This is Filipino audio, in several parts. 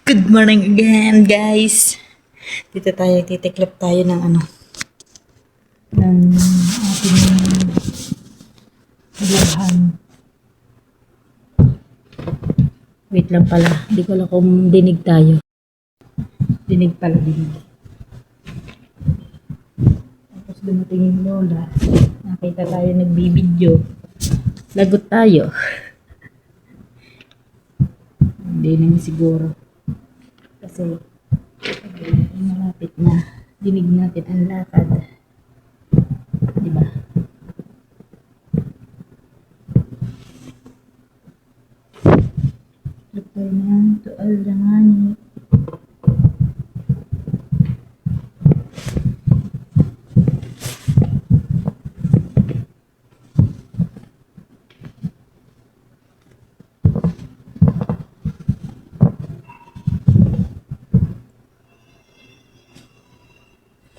Good morning again, guys. Dito tayo, titiklop tayo ng ng ating ilabhan. Wait lang pala, hindi ko alam kung dinig tayo. Dinig pala, dinig. Tapos dumating yung lola. Nakita tayo nagbibideo. Lagot tayo. Hindi naman siguro. Kasi malapit na. Dinig natin ang lakad. Diba? Lapay ng tual langani.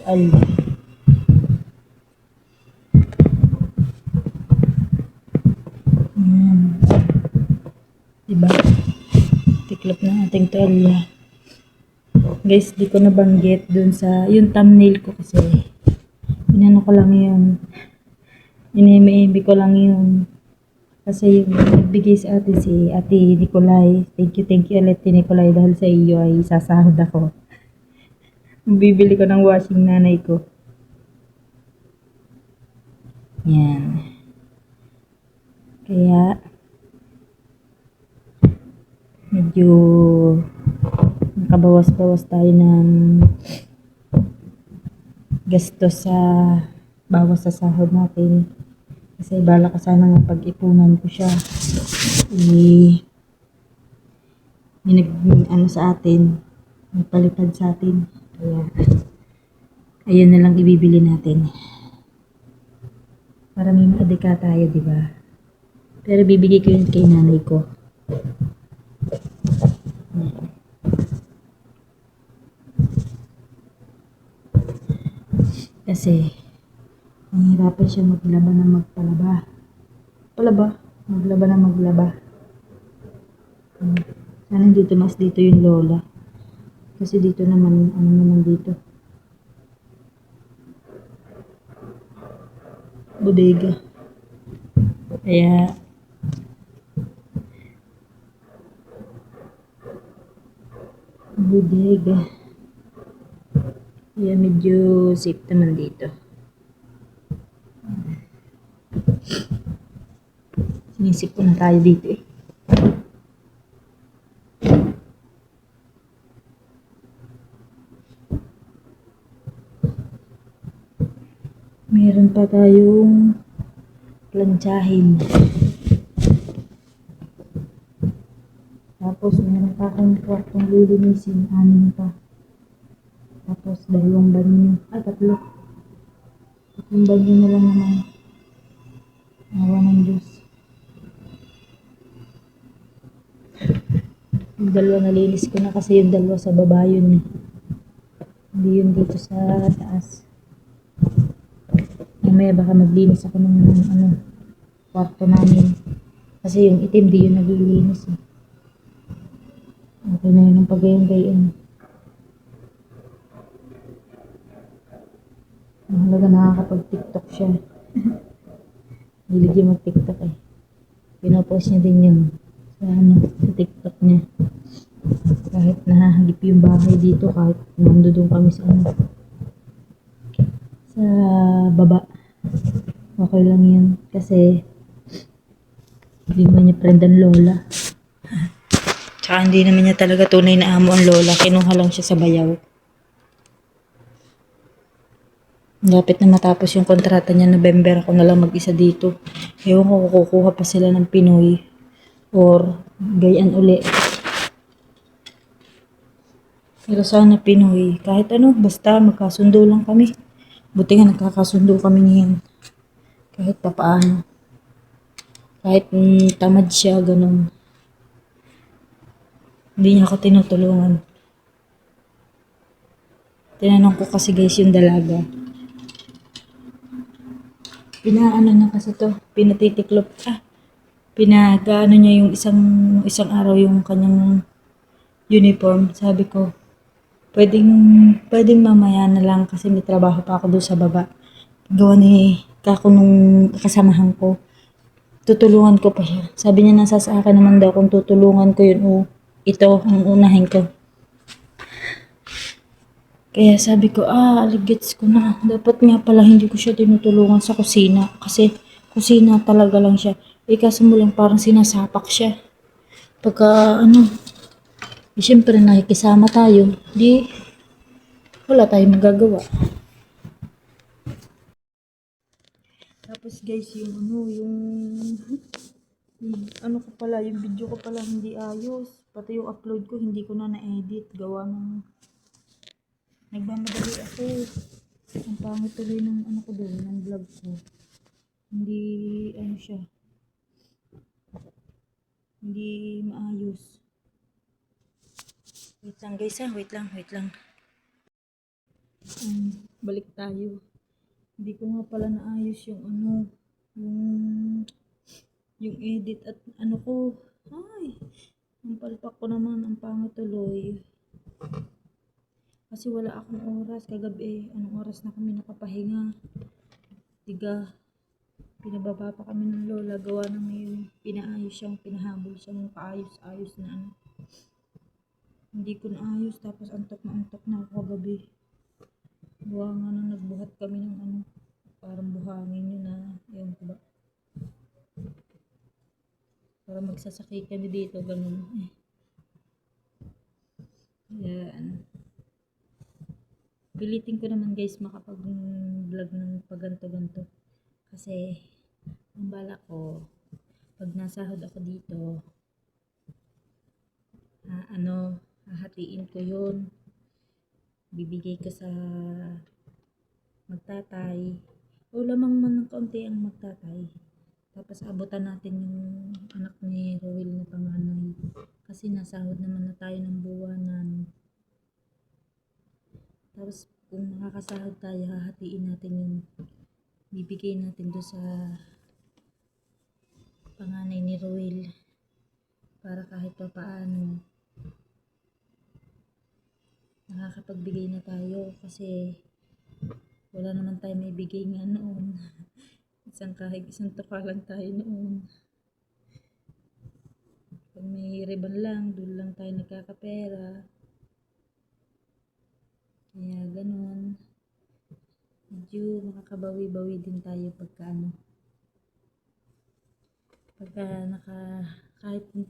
Tual. Diba? Tiklop na ating tuwalya. Guys, di ko nabanggit dun sa yung thumbnail ko kasi inano ko lang yun. Inimi ko lang yun. Kasi yung nagbigay sa atin si Ate Nicolay. Thank you ulit Ate Nicolay dahil sa iyo ay sasahod ako. Bibili ko ng washing nanay ko. Yan. Kaya medyo nakabawas-bawas tayo ng gastos sa bawas sa sahod natin. Kasi bala ka sana nga pag-ipunan ko siya. May sa atin, nagpalipad sa atin. Kaya ayun na lang ibibili natin. Para may maadika tayo, di ba? Pero bibigay ko yun kay nanay ko. Kasi mahirapan siya maglaba na magpalaba. Maglaba na maglaba. Sana hindi tumas dito yung lola. Kasi dito naman, naman dito. Bodega. Kaya bodega. Kaya medyo safe naman dito. Sinisip ko na tayo dito eh. Meron pa tayong plantsahin. Tapos meron pa akong kwartong lilinisin. 6 pa. Tapos 2 banyo. 3. 3 banyo na lang naman. Awa ng Diyos. Yung 2 nalinis ko na kasi yung 2 sa baba yun eh. Hindi yun dito sa taas. Mamaya baka maglinis ako ng kwarto namin. Kasi yung itim di yun naglilinis eh. Okay na yun ang pagayang-gayan. Mahalaga nakakapag-tiktok siya. Hilig yung mag-tiktok eh. Pinopost niya din yun sa tiktok niya. Kahit nahahagip yung bahay dito, kahit nandun kami sa sa baba. Okay lang yun. Kasi hindi naman niya friend ang lola. Tsaka hindi naman niya talaga tunay na amo ang lola. Kinuha lang siya sa bayaw. Lapit na matapos yung kontrata niya, November ako na lang mag-isa dito. Ewan ko kukuha pa sila ng Pinoy or gayan uli. Pero sana Pinoy, kahit basta magkasundo lang kami. Buti nga nagkakasundo kami ngayon. Kahit papaano. Kahit tamad siya, ganun. Hindi niya ako tinutulungan. Tinanong ko kasi guys yung dalaga. Pinaano na kasi to, pinatitiklop. Pinagaano niya yung isang araw yung kanyang uniform. Sabi ko, pwedeng, pwedeng mamaya na lang kasi may trabaho pa ako doon sa baba. Gawa ni kako nung kasamahan ko. Tutulungan ko pa siya. Sabi niya nasa sa akin naman daw kung tutulungan ko yun o ito ang unahin ko. Kaya sabi ko, aligits ko na. Dapat nga pala hindi ko siya tinutulungan sa kusina. Kasi kusina talaga lang siya. Kaso mo lang parang sinasapak siya. Pagka siyempre nakikisama tayo. Di, wala tayong magagawa. Tapos guys, yung ko pala, yung video ko pala hindi ayos. Pati yung upload ko, hindi ko na na-edit. Gawa ng nagmamadali ako. Ang pangit tuloy ng ko doon, ng vlog ko. Hindi, siya. Hindi maayos. Wait lang guys wait lang. Balik tayo. Hindi ko nga pala naayos yung yung, yung edit at ko. Ay, ang palpak ko naman, ang pangit tuloy. Kasi wala akong oras kagabi. Anong oras na kami nakapahinga? Pinababa pa kami ng lola. Gawa ng yung pinaayos siyang, pinahabol siyang paayos-ayos na Hindi ko naayos. Tapos antok na ako kagabi. Gawa nga nang nagbuhat kami ng parang buhangin yun ewan ko ba. Para magsasakay kami dito, ganun. Yan. Pilitin ko naman guys makapag-vlog ng paganto-ganto. Kasi, ang bala ko, pag nasahod ako dito, hahatiin ko yun. Bibigay ko sa magtatay. O lamang man ng kaunti ang magtatay. Tapos abutan natin yung anak ni Rowel na panganay. Kasi nasahod naman na tayo ng buwanan. Tapos kung makakasahod tayo, hahatiin natin yung bibigay natin doon sa panganay ni Rowel. Para kahit pa paano nakakapagbigay na tayo kasi wala naman tayo may bigay nga noon. Isang tuka lang tayo noon. Pag may riban lang, doon lang tayo nagkakapera. Kaya ganun. Medyo makakabawi-bawi din tayo pagka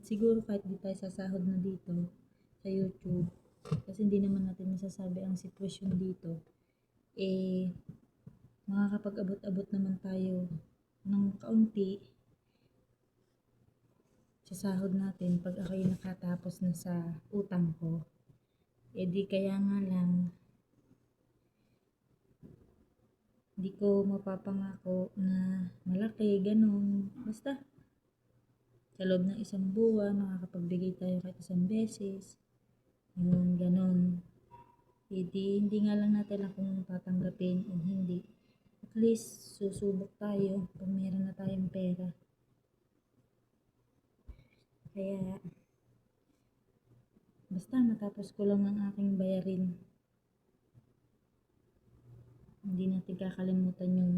siguro kahit di tayo sasahod na dito sa YouTube. Kasi hindi naman natin masasabi ang sitwasyon dito. Makakapag-abot-abot naman tayo ng kaunti sa sahod natin pag ako'y nakatapos na sa utang ko. Di kaya nga lang, di ko mapapangako na malaki, ganun. Basta, sa loob ng isang buwan, makakapagbigay tayo kahit isang beses. Yun, ganun. Hindi nga lang natin lang kung tatanggapin o hindi. At least, susubok tayo kung meron na tayong pera. Kaya, basta matapos ko lang ang aking bayarin. Hindi natin kakalimutan yung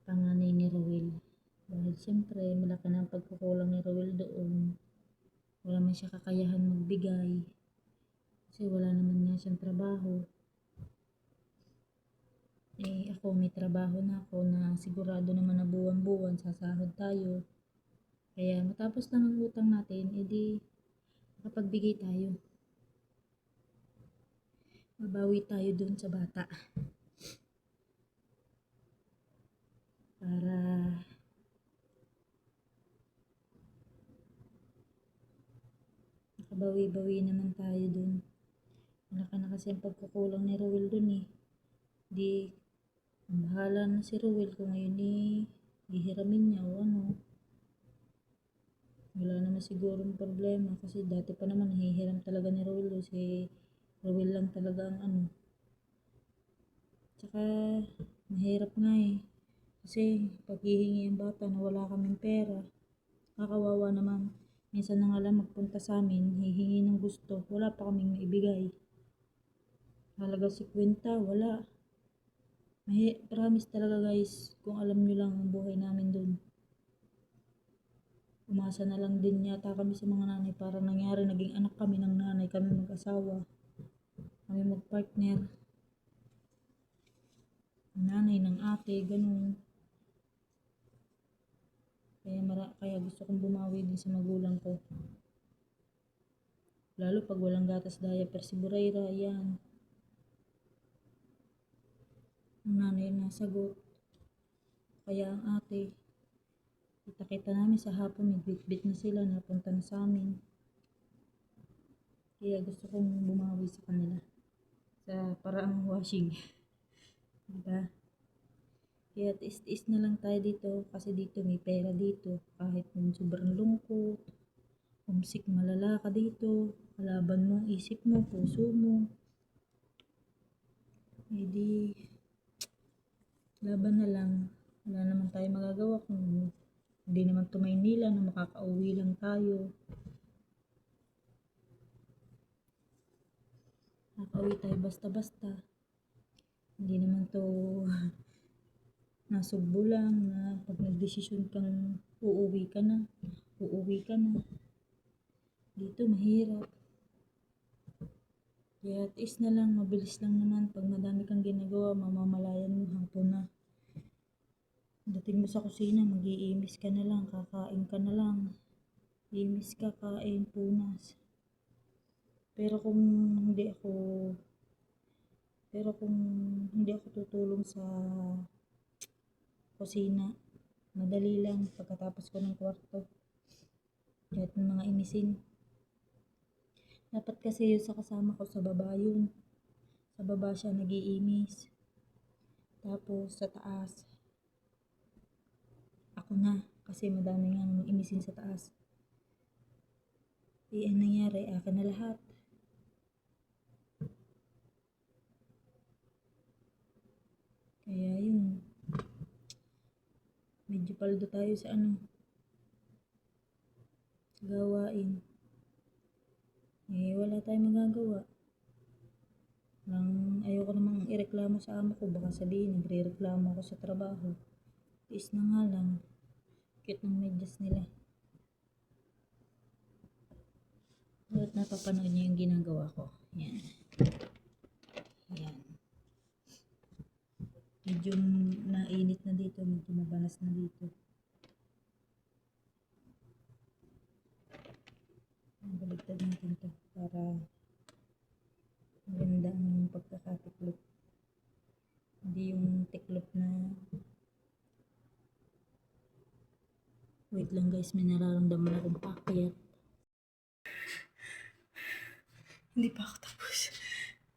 panganay ni Rowel. Dahil siyempre, malaki na ang pagkukulang ni Rowel doon. Wala man siya kakayahan magbigay. Kasi wala naman nga siyang trabaho. Ako may trabaho na ako na sigurado naman na buwan-buwan sasahod tayo. Kaya matapos lang ang utang natin, edi makapagbigay tayo. Mabawi tayo dun sa bata. Para makabawi-bawi naman tayo dun. Malaki na kasi ang pagkukulang ni Rowel dun Di, bahala na si Rowel kung ngayon hihiramin niya o Wala naman sigurong problema kasi dati pa naman nahihiram talaga ni Rowel. Si Rowel lang talaga ang Tsaka, mahirap nga Kasi, pag hihingi ang bata na wala kaming pera, kakawawa naman. Minsan na nga lang magpunta sa amin, hihingi ng gusto, wala pa kaming maibigay. Halaga 50, wala. Promise talaga guys, kung alam nyo lang ang buhay namin dun. Umasa na lang din yata kami sa mga nanay para nangyari, naging anak kami ng nanay, kami mag-asawa, kami mag-partner. Nanay ng ate, ganun. Kaya gusto kong bumawi din sa magulang ko. Lalo pag walang gatas diaper si Burayra, yan. Ang nanay nasagot. Kaya ang ate, kita-kita namin sa hapon, nagbitbit na sila, napunta na sa amin. Kaya gusto kong bumawi sa kanila. Sa paraang washing. Diba? Kaya tiis-tiis na lang tayo dito kasi dito may pera dito. Kahit yung sobrang lungkot, homesick, malala ka dito. Kalaban mo ang isip mo, puso mo. Hindi, laban na lang. Wala naman tayo magagawa kung hindi naman to Maynila na makakauwi lang tayo. Makakauwi tayo basta-basta. Hindi naman to nasugbo lang na pag nagdesisyon kang uuwi ka na. Dito mahirap. Kaya tiis na lang, mabilis lang naman. Pag madami kang ginagawa, mamamalayan mo hapon na. Dating mo sa kusina, mag-iimis ka na lang, kakain ka na lang. Imis ka, kain, punas. Pero kung hindi ako tutulong sa kusina, madali lang pagkatapos ko ng kwarto. Kahit ng mga imisin. Dapat kasi yun sa kasama ko sa baba yun. Sa baba siya nag-iimis. Tapos sa taas, ako na. Kasi madami nga imisin sa taas. Ang nangyari, akin na lahat. Kaya yun. Medyo paldo tayo sa gawain. Wala tayong magagawa. Ayoko namang ireklamo sa amo ko. Baka sabihin, nagre-reklamo ako sa trabaho. Tiis na nga lang. Cute ng medyas nila. At napapanood niyo yung ginagawa ko. Yan. Yan. Medyo nainit na dito. Medyo mabanas na dito. Baligtad natin to para maganda ang pagkakatiklop. Hindi yung tiklop na wait lang guys, may nararamdaman akong pakyat. Hindi pa ako tapos.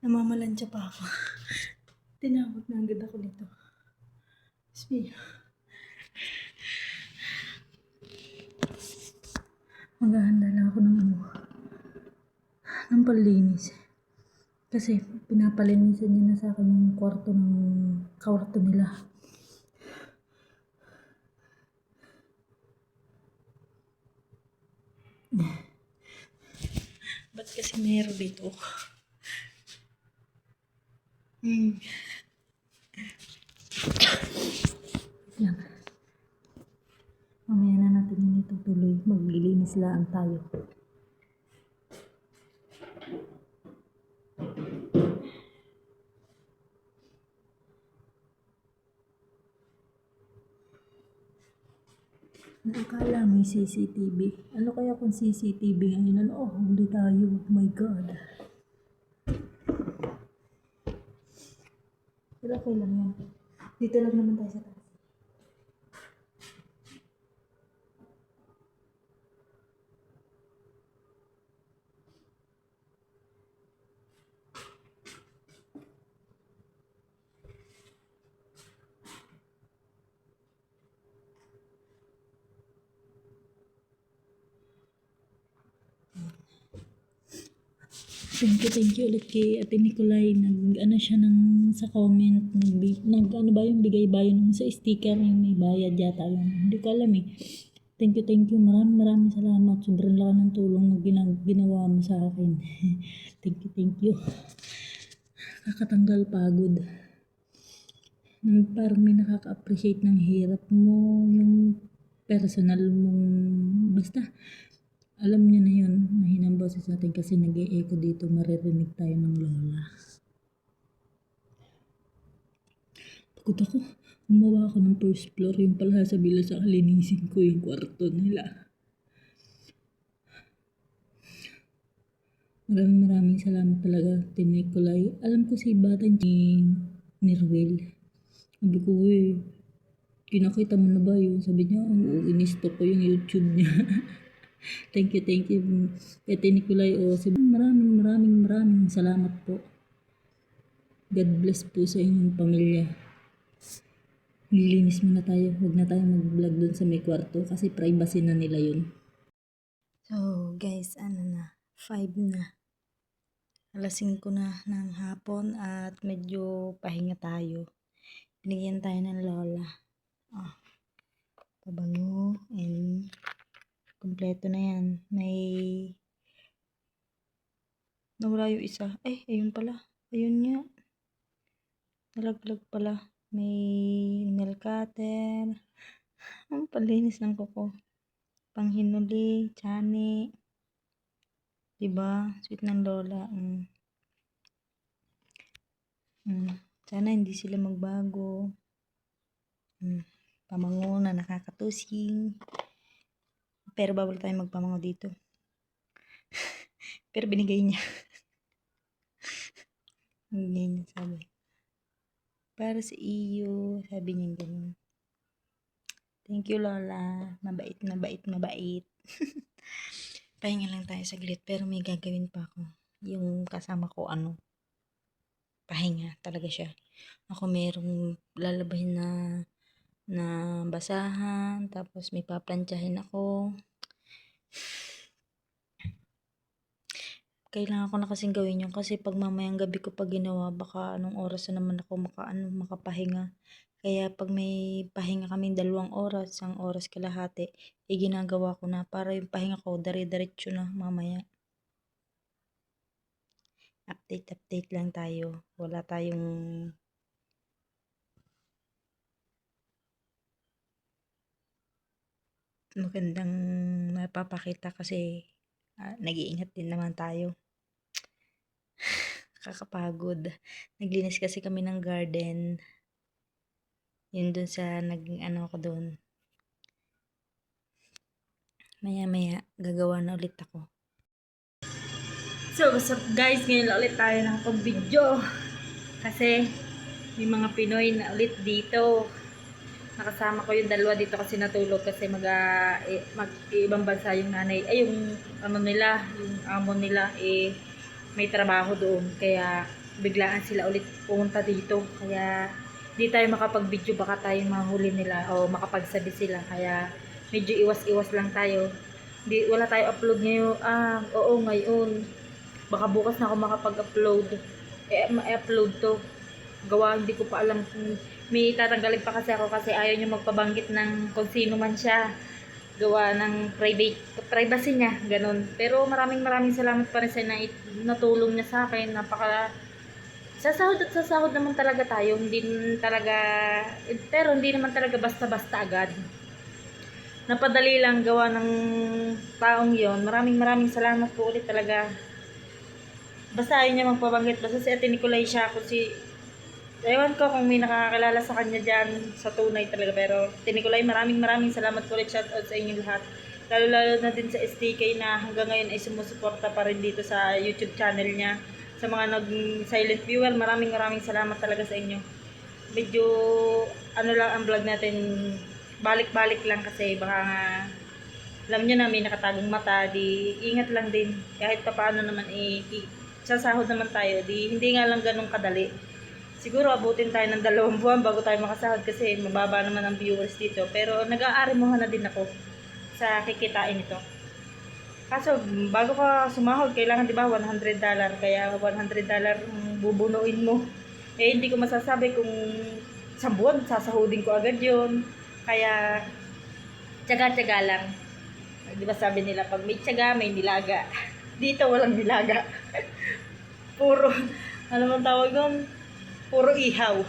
Namamalansya pa ako. Tinawag na agad ako nito. Maghahanda lang ako ng panlinis. Kasi pinapalinisan niya na sa akin yung kwarto nila. Ba't kasi meron dito? Yan. Mamaya na natin yun itutuloy. Maglilinis lang tayo. Nakakala may CCTV. Ano kaya kung CCTV ngayon? Oh, huli tayo. Oh my God. Pero okay lang yan. Dito lang naman tayo sa taas. Thank you ulit kay Ate Nicolay. Siya sa comment. Yung bigay bayo nung sa sticker yung may bayad yata yun. Hindi ko alam eh. Thank you. Maraming salamat. Sobrang laki ng tulong na ginawa mo sa akin. Thank you. Nakakatanggal pagod. Parang may nakaka-appreciate ng hirap mo, yung personal mong, basta, alam niyo na yun, mahinang boses natin kasi nag-e-echo dito, maririnig tayo ng lola. Pagod ako, gumawa ako ng first floor, yung pala sabihin sa kalinisin ko yung kwarto nila. Maraming salamat talaga, Tinikulay. Alam ko si bata ni Ruel. Sabi ko, kinakita mo na ba yun? Sabi niya, in-stop ko yung YouTube niya. Thank you. Kay Tinikulay o maraming salamat po. God bless po sa inyong pamilya. Lilinis muna tayo. Huwag na tayo mag-vlog dun sa may kwarto kasi privacy na nila yun. So guys, 5 na. Alas 5 na ng hapon at medyo pahinga tayo. Binigyan tayo ng lola. Pabango and kompleto na yan. May nawala yung isa. Ayun pala. Ayun nga. Nalaglag pala. May nail cutter. Ang palinis ng kuko. Panghinuli, tsani. Diba? Sweet ng lola. Sana hindi sila magbago. Pamango na nakakatusing. Pero bawal tayo magpamango dito. Pero binigay niya. Binigay niya, sabi. Para sa iyo, sabi niya ganun. Thank you, Lola. Mabait. Pahinga lang tayo saglit, pero may gagawin pa ako. Yung kasama ko, pahinga talaga siya. Ako merong lalabahin na basahan, tapos may paplantsahin ako. Kailangan ko na kasing gawin yun kasi pag mamayang gabi ko pa ginawa, baka anong oras na naman ako makapahinga. Kaya pag may pahinga kaming 2 oras, 1 oras kalahati, ginagawa ko na para yung pahinga ko dire-diretso na mamaya. Update lang tayo. Wala tayong magandang mapapakita kasi nag-iingat din naman tayo. Kakapagod. Naglinis kasi kami ng garden. Yun dun sa naging ko dun. Maya gagawa na ulit ako. So what's up guys, ngayon ulit tayo ng pag-video. Kasi may mga Pinoy na ulit dito. Nakasama ko yung 2 dito kasi natulog kasi mag-ibang bansa yung nanay. Yung nila, yung amo nila may trabaho doon. Kaya biglaan sila ulit pumunta dito. Kaya di tayo makapag-video, baka tayo mahuli nila o makapagsabi sila. Kaya medyo iwas-iwas lang tayo. Wala tayo upload ngayon. Oo, ngayon. Baka bukas na ako makapag-upload. Ma-upload to. Gawa, hindi ko pa alam kung may tatanggalin pa kasi ako kasi ayaw niya magpabanggit ng kung sino man siya. Gawa ng privacy niya, ganun. Pero maraming salamat pa rin sa natulong niya sa akin. Sasahod naman talaga tayo. Pero hindi naman talaga basta-basta agad. Napadali lang gawa ng taong yon. Maraming salamat po ulit talaga. Basta ayaw niya magpabanggit. Basta si Ate Nicolay siya. Ewan ko kung may nakakakilala sa kanya dyan sa tunay talaga. Pero Ate Nicolay, maraming salamat po ulit. Shout out sa inyo lahat. Lalo na din sa STK na hanggang ngayon ay sumusuporta pa rin dito sa YouTube channel niya. Sa mga nag-silent viewer, maraming salamat talaga sa inyo. Medyo lang ang vlog natin, balik-balik lang kasi baka nga alam nyo na may nakatagong mata, di ingat lang din. Kahit pa paano naman sasahod naman tayo, hindi nga lang ganun kadali. Siguro abutin tayo ng 2 buwan bago tayo makasahod kasi mababa naman ang viewers dito. Pero nag-aarimuhan na din ako sa kikitain ito. Kaso bago ka sumahod, kailangan diba $100, kaya $100 bubunuin mo. Hindi ko masasabi kung sa buwan sasahodin ko agad yon. Kaya Tsaga-tsaga lang. Di ba sabi nila, pag may tsaga, may nilaga. Dito walang nilaga. Puro, ano man tawag doon? Puro ihaw.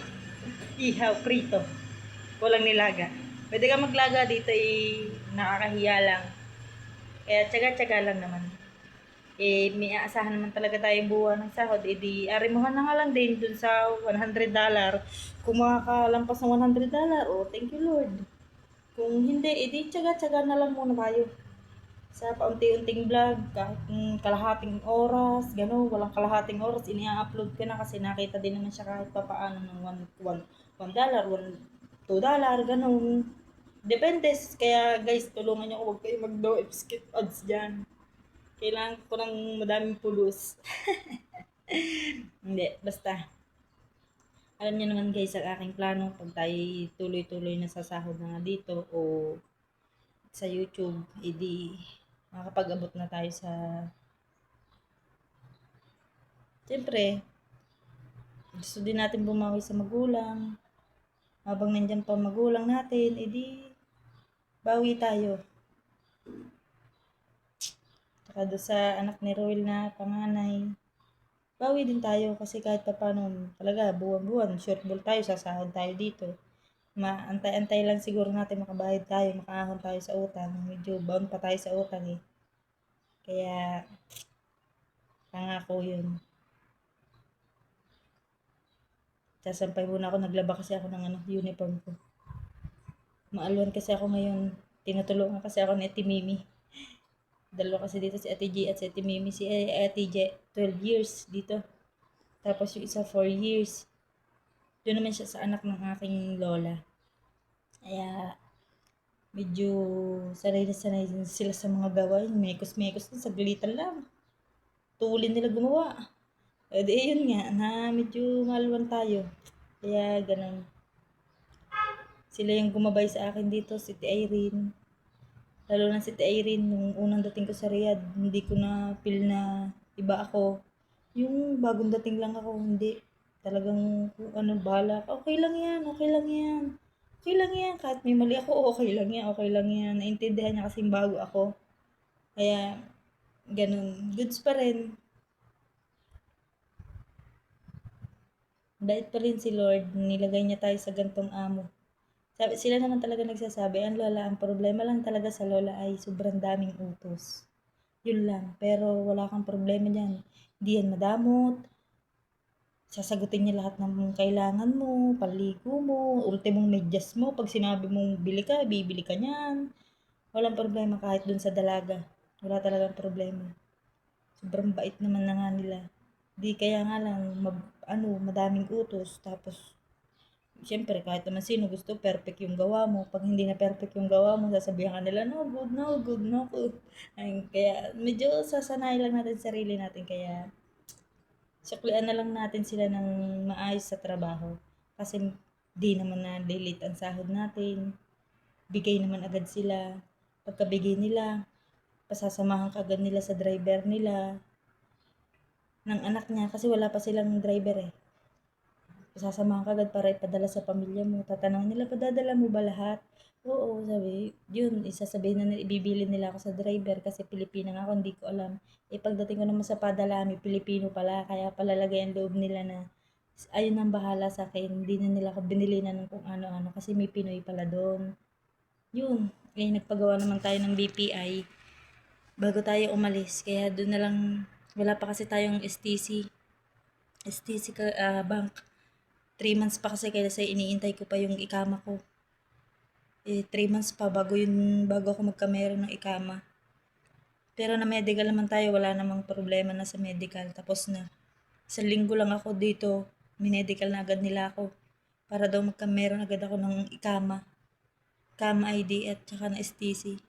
Ihaw, prito. Walang nilaga. Pwede ka maglaga dito, nakakahiya lang. Kaya tsaga-tsaga lang naman. May aasahan naman talaga tayong buwan ng sahod. Di arimuhan na nga lang din dun sa $100. Kung makakalampas ng $100, oh, thank you Lord. Kung hindi, di tsaga-tsaga na lang muna tayo. Sa paunti-unting vlog, kahit kalahating oras, gano'n, walang kalahating oras, ini-upload ko na kasi nakita din naman siya kahit papaano ng $1, $2, gano'n. Depende, kaya guys, tulungan niyo ako, huwag kayo mag-do skip ads dyan. Kailangan ko ng madaming pulos. Hindi, basta. Alam niyo naman guys, ang aking plano, pag tayo tuloy-tuloy na sasahod na nga dito o sa YouTube, edi makakapag-abot na tayo sa... Siyempre, gusto din natin bumawi sa magulang. Habang nandyan pa magulang natin, edi bawi tayo. Saka doon sa anak ni Roel na panganay, bawi din tayo kasi kahit pa paano talaga buwan-buwan, short ball tayo, sasahod tayo dito. Maantay-antay lang siguro natin makabayad tayo, makaahon tayo sa utang. Medyo bound pa tayo sa utang eh. Kaya, pangako yun. Sasampay muna ako, naglaba kasi ako ng uniform ko. Maalwan kasi ako ngayon. Tinutulungan kasi ako ni Ate Mimi. Dalawa kasi dito si Ate G at si Ate Mimi. Si Ate G, 12 years dito. Tapos yung isa, 4 years. Doon naman siya sa anak ng aking lola. Kaya, medyo sanay na sanay sila sa mga gawain. Mekos-mekos din, saglitan lang. Tulin nila gumawa. E di yun nga, na medyo malwan tayo. Kaya ganun. Sila yung gumabay sa akin dito, si Ate Irene. Lalo na si Ate Irene, nung unang dating ko sa Riyadh, hindi ko na feel na iba ako. Yung bagong dating lang ako, hindi. Talagang kung ano, bahala ka. Okay lang yan, okay lang yan. Okay lang yan. Kahit may mali ako, okay lang yan, okay lang yan. Naintindihan niya kasi bago ako. Kaya, ganun. Goods pa rin. Bait pa rin si Lord. Nilagay niya tayo sa gantong amo. Sabi, sila naman talaga nagsasabi, ang lola, ang problema lang talaga sa lola ay sobrang daming utos. Yun lang. Pero wala kang problema dyan. Hindi yan madamot. Sasagutin niya lahat ng kailangan mo, paligo mo, ultimong medyas mo. Pag sinabi mong bili ka, bibili ka niyan. Walang problema kahit dun sa dalaga. Wala talagang problema. Sobrang bait naman na nga nila. Di kaya nga lang, madaming utos. Tapos, siyempre, kahit naman sino gusto, perfect yung gawa mo. Pag hindi na perfect yung gawa mo, sasabihan ka nila, no, good, no, good, no, good. Ay, kaya, medyo sasanay lang natin sarili natin. Kaya, suklian na lang natin sila ng maayos sa trabaho. Kasi, di naman na delete ang sahod natin. Bigay naman agad sila. Pagkabigay nila, pasasamahan ka agad nila sa driver nila, ng anak niya, kasi wala pa silang driver eh. Sasamahan ka agad para ipadala sa pamilya mo. Tatanong nila, padadala mo ba lahat? Oo, sabi. Yun, isasabihin na nila, ibibili nila ako sa driver kasi Pilipina nga ako, hindi ko alam. Pagdating ko naman sa padala, may Pilipino pala. Kaya palalagay ang loob nila na ayun ang bahala sa akin. Hindi na nila ako binili na ng kung ano-ano kasi may Pinoy pala doon. Yun, nagpagawa naman tayo ng BPI bago tayo umalis. Kaya doon na lang, wala pa kasi tayong STC bank. 3 months pa kasi kaya sa iniintay ko pa yung ikama ko. 3 months pa bago ako magkamero ng ikama. Pero na medical naman tayo, wala namang problema na sa medical. Tapos na. Sa linggo lang ako dito, minedical na agad nila ako. Para daw magkameron agad ako ng ikama. Ikama ID at saka na STC.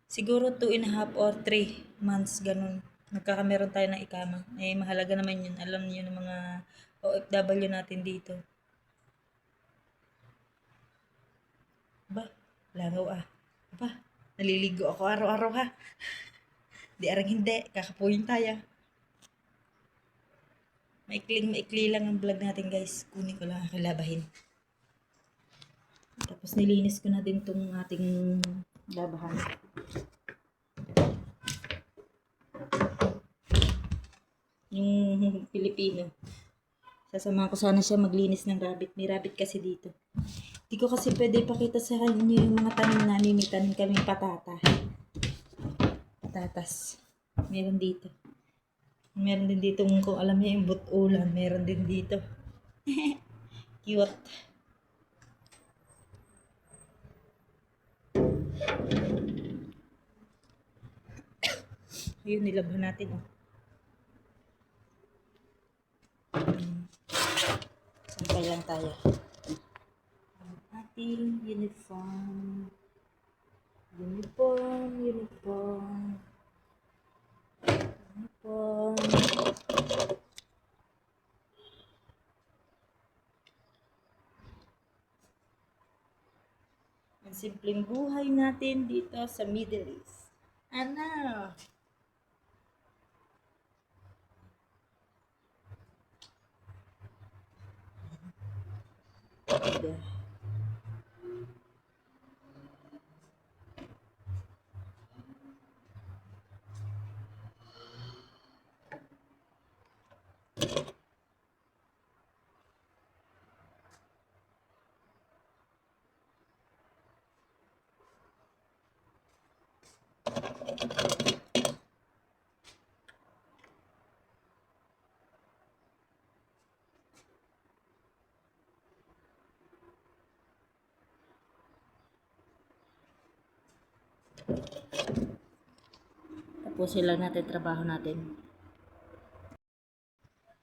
Siguro 2.5 or 3 months ganun. Magkakameron tayo ng ikama. Mahalaga naman yun. Alam niyo ng mga OFW natin dito. Ba, langaw Aba, naliligo ako araw-araw ha. Di arang hindi, kakapuyin tayo. Maikli lang ang vlog natin guys. Kunin ko lang kilabahin. Tapos nilinis ko na din tong ating Labahan. Yung Pilipino. Sasamahan ko sana siya maglinis ng rabbit. May rabbit kasi dito. Hindi ko kasi pwede ipakita sa inyo yung mga tanim namin. May tanim kaming patatas. Meron dito. Meron din dito kung alam niyo yung butulan. Meron din dito. Cute. Ayun, nilabhan natin oh. Sampay lang tayo. Ang ating uniform. Uniform. Uniform. Ang simpleng buhay natin dito sa Middle East. Ano? Diba? Tapusin lang natin trabaho natin.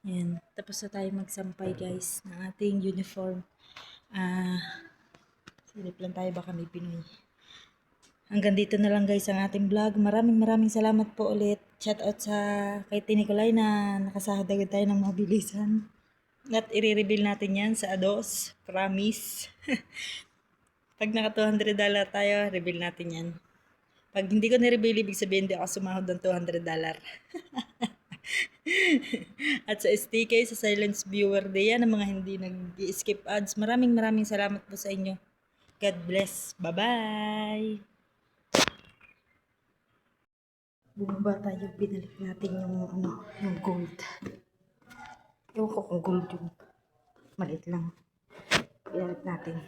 Ayan, tapos na tayo magsampay guys ng ating uniform. Silip lang tayo baka may Pinoy. Hanggang dito na lang guys ang ating vlog. Maraming salamat po ulit. Shout out sa kay Tinicolay na nakasahod agad tayo ng mabilisan. At i-reveal natin yan sa Ados. Promise. Pag naka $200 tayo, reveal natin yan. Pag hindi ko ni-reveal, ibig sabihin hindi ako sumahod ng $200. At sa STK, sa Silence Viewer Day, yan ang mga hindi nag-skip ads. Maraming salamat po sa inyo. God bless. Bye-bye! Bumaba tayo, binalik natin yung gold. Ewan ko kung gold yung maliit lang. Binalik natin.